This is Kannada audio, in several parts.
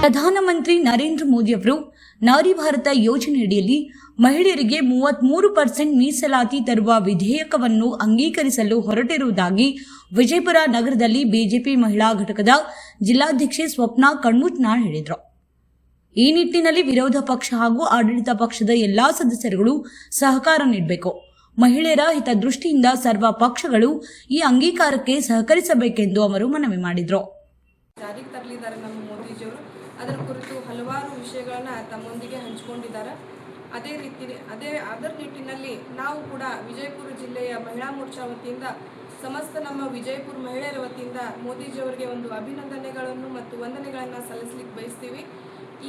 ಪ್ರಧಾನಮಂತ್ರಿ ನರೇಂದ್ರ ಮೋದಿ ಅವರು ನಾರಿ ಭಾರತ ಯೋಜನೆಯಡಿಯಲ್ಲಿ ಮಹಿಳೆಯರಿಗೆ 33% ಮೀಸಲಾತಿ ತರುವ ವಿಧೇಯಕವನ್ನು ಅಂಗೀಕರಿಸಲು ಹೊರಟಿರುವುದಾಗಿ ವಿಜಯಪುರ ನಗರದಲ್ಲಿ ಬಿಜೆಪಿ ಮಹಿಳಾ ಘಟಕದ ಜಿಲ್ಲಾಧ್ಯಕ್ಷೆ ಸ್ವಪ್ನಾ ಕಣ್ಮುತ್ನಾಳ್ ಹೇಳಿದರು. ಈ ನಿಟ್ಟಿನಲ್ಲಿ ವಿರೋಧ ಪಕ್ಷ ಹಾಗೂ ಆಡಳಿತ ಪಕ್ಷದ ಎಲ್ಲಾ ಸದಸ್ಯರುಗಳು ಸಹಕಾರ ನೀಡಬೇಕು. ಮಹಿಳೆಯರ ಹಿತದೃಷ್ಟಿಯಿಂದ ಸರ್ವ ಪಕ್ಷಗಳು ಈ ಅಂಗೀಕಾರಕ್ಕೆ ಸಹಕರಿಸಬೇಕೆಂದು ಅವರು ಮನವಿ ಮಾಡಿದರು. ಜಾರಿಗೆ ತರಲಿದ್ದಾರೆ ನಮ್ಮ ಮೋದಿಜಿಯವರು. ಅದರ ಕುರಿತು ಹಲವಾರು ವಿಷಯಗಳನ್ನು ತಮ್ಮೊಂದಿಗೆ ಹಂಚಿಕೊಂಡಿದ್ದಾರೆ. ಅದರ ನಿಟ್ಟಿನಲ್ಲಿ ನಾವು ಕೂಡ ವಿಜಯಪುರ ಜಿಲ್ಲೆಯ ಮಹಿಳಾ ಮೋರ್ಚಾ ವತಿಯಿಂದ ಸಮಸ್ತ ನಮ್ಮ ವಿಜಯಪುರ ಮಹಿಳೆಯರ ವತಿಯಿಂದ ಮೋದಿಜಿಯವರಿಗೆ ಒಂದು ಅಭಿನಂದನೆಗಳನ್ನು ಮತ್ತು ವಂದನೆಗಳನ್ನು ಸಲ್ಲಿಸಲಿಕ್ಕೆ ಬಯಸ್ತೀವಿ.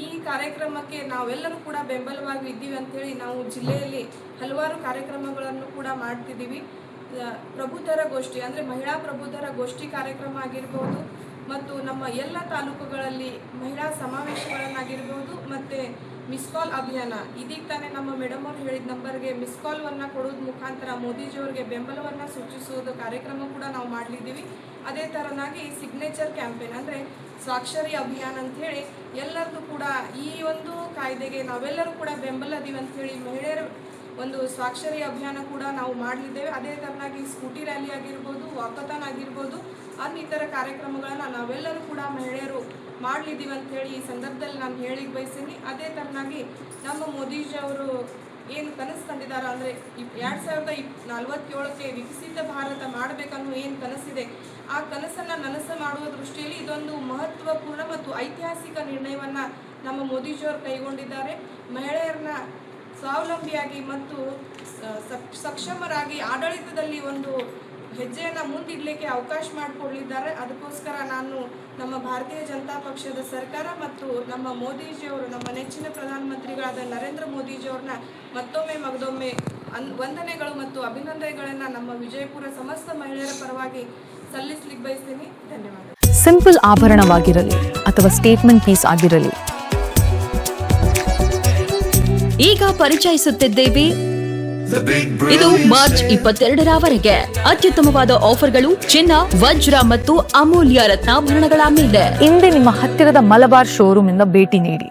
ಈ ಕಾರ್ಯಕ್ರಮಕ್ಕೆ ನಾವೆಲ್ಲರೂ ಕೂಡ ಬೆಂಬಲವಾಗಿ ಇದ್ದೀವಿ ಅಂಥೇಳಿ ನಾವು ಜಿಲ್ಲೆಯಲ್ಲಿ ಹಲವಾರು ಕಾರ್ಯಕ್ರಮಗಳನ್ನು ಕೂಡ ಮಾಡ್ತಿದ್ದೀವಿ. ಪ್ರಬುದ್ಧರ ಗೋಷ್ಠಿ ಅಂದರೆ ಮಹಿಳಾ ಪ್ರಬುದ್ಧರ ಗೋಷ್ಠಿ ಕಾರ್ಯಕ್ರಮ ಆಗಿರ್ಬೋದು, ಮತ್ತು ನಮ್ಮ ಎಲ್ಲ ತಾಲೂಕುಗಳಲ್ಲಿ ಮಹಿಳಾ ಸಮಾವೇಶಗಳನ್ನಾಗಿರ್ಬೋದು, ಮತ್ತು ಮಿಸ್ ಕಾಲ್ ಅಭಿಯಾನ. ಇದೀಗ ತಾನೇ ನಮ್ಮ ಮೇಡಮ್ ಅವರು ಹೇಳಿದ ನಂಬರ್ಗೆ ಮಿಸ್ ಕಾಲ್ವನ್ನು ಕೊಡೋದ್ರ ಮುಖಾಂತರ ಮೋದಿಜಿಯವರಿಗೆ ಬೆಂಬಲವನ್ನು ಸೂಚಿಸುವುದು ಕಾರ್ಯಕ್ರಮ ಕೂಡ ನಾವು ಮಾಡಲಿದ್ದೀವಿ. ಅದೇ ಥರನಾಗಿ ಸಿಗ್ನೇಚರ್ ಕ್ಯಾಂಪೇನ್ ಅಂದರೆ ಸ್ವಾಕ್ಷರಿ ಅಭಿಯಾನ ಅಂಥೇಳಿ ಎಲ್ಲರದ್ದು ಕೂಡ ಈ ಒಂದು ಕಾಯ್ದೆಗೆ ನಾವೆಲ್ಲರೂ ಕೂಡ ಬೆಂಬಲದೀವಿ ಅಂಥೇಳಿ ಮಹಿಳೆಯರ ಒಂದು ಸ್ವಾಕ್ಷರಿ ಅಭಿಯಾನ ಕೂಡ ನಾವು ಮಾಡಲಿದ್ದೇವೆ. ಅದೇ ಥರನಾಗಿ ಸ್ಕೂಟಿ ರ್ಯಾಲಿ ಆಗಿರ್ಬೋದು, ವಾಕಥಾನ್ ಆಗಿರ್ಬೋದು, ಇನ್ನಿತರ ಕಾರ್ಯಕ್ರಮಗಳನ್ನು ನಾವೆಲ್ಲರೂ ಕೂಡ ಮಹಿಳೆಯರು ಮಾಡಲಿದ್ದೀವಿ ಅಂಥೇಳಿ ಈ ಸಂದರ್ಭದಲ್ಲಿ ನಾನು ಹೇಳಿಕ್ಕೆ ಬಯಸ್ತೀನಿ. ಅದೇ ಥರನಾಗಿ ನಮ್ಮ ಮೋದಿಜಿ ಅವರು ಏನು ಕನಸು ಕಂಡಿದ್ದಾರೆ ಅಂದರೆ 2047ಕ್ಕೆ ವಿಕಸಿತ ಭಾರತ ಮಾಡಬೇಕನ್ನೋ ಏನು ಕನಸಿದೆ, ಆ ಕನಸನ್ನು ನನಸು ಮಾಡುವ ದೃಷ್ಟಿಯಲ್ಲಿ ಇದೊಂದು ಮಹತ್ವಪೂರ್ಣ ಮತ್ತು ಐತಿಹಾಸಿಕ ನಿರ್ಣಯವನ್ನು ನಮ್ಮ ಮೋದಿಜಿಯವರು ಕೈಗೊಂಡಿದ್ದಾರೆ. ಮಹಿಳೆಯರನ್ನ ಸ್ವಾವಲಂಬಿಯಾಗಿ ಮತ್ತು ಸಕ್ಷಮರಾಗಿ ಆಡಳಿತದಲ್ಲಿ ಒಂದು ಹೆಜ್ಜೆಯನ್ನು ಮುಂದಿಡಲಿಕ್ಕೆ ಅವಕಾಶ ಮಾಡಿಕೊಡಲಿದ್ದಾರೆ. ಅದಕ್ಕೋಸ್ಕರ ನಾನು ನಮ್ಮ ಭಾರತೀಯ ಜನತಾ ಪಕ್ಷದ ಸರ್ಕಾರ ಮತ್ತು ನಮ್ಮ ಮೋದಿಜಿಯವರು, ನಮ್ಮ ನೆಚ್ಚಿನ ಪ್ರಧಾನಮಂತ್ರಿಗಳಾದ ನರೇಂದ್ರ ಮೋದಿಜಿಯವ್ರನ್ನ ಮಗದೊಮ್ಮೆ ವಂದನೆಗಳು ಮತ್ತು ಅಭಿನಂದನೆಗಳನ್ನು ನಮ್ಮ ವಿಜಯಪುರ ಸಮಸ್ತ ಮಹಿಳೆಯರ ಪರವಾಗಿ ಸಲ್ಲಿಸಲಿಕ್ಕೆ ಬಯಸ್ತೀನಿ. ಧನ್ಯವಾದ. ಸಿಂಪಲ್ ಆಭರಣವಾಗಿರಲಿ ಅಥವಾ ಸ್ಟೇಟ್ಮೆಂಟ್ ಪೀಸ್ ಆಗಿರಲಿ, ಈಗ ಪರಿಚಯಿಸುತ್ತಿದ್ದೇವೆ. ಇದು ಮಾರ್ಚ್ 22ರವರೆಗೆ ಅತ್ಯುತ್ತಮವಾದ ಆಫರ್ಗಳು ಚಿನ್ನ, ವಜ್ರ ಮತ್ತು ಅಮೂಲ್ಯ ರತ್ನಾಭರಣಗಳ ಮೇಲೆ. ಇಂದೇ ನಿಮ್ಮ ಹತ್ತಿರದ ಮಲಬಾರ್ ಶೋರೂಮ್ ಇಂದ ಭೇಟಿ ನೀಡಿ.